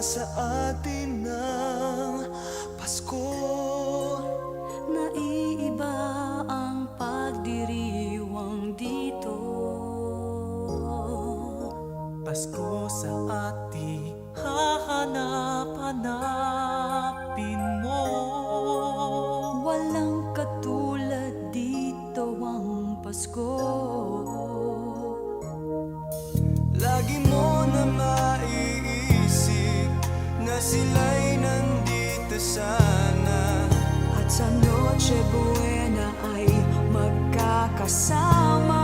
sa atin ng Pasko. Naiiba ang pagdiriwang dito. Pasko sa ating hahanap-hanapin mo. Walang katulad dito ang Pasko. Lagi mo na maiisip na sila'y nandito sana, At sa Noche Buena ay magkakasama.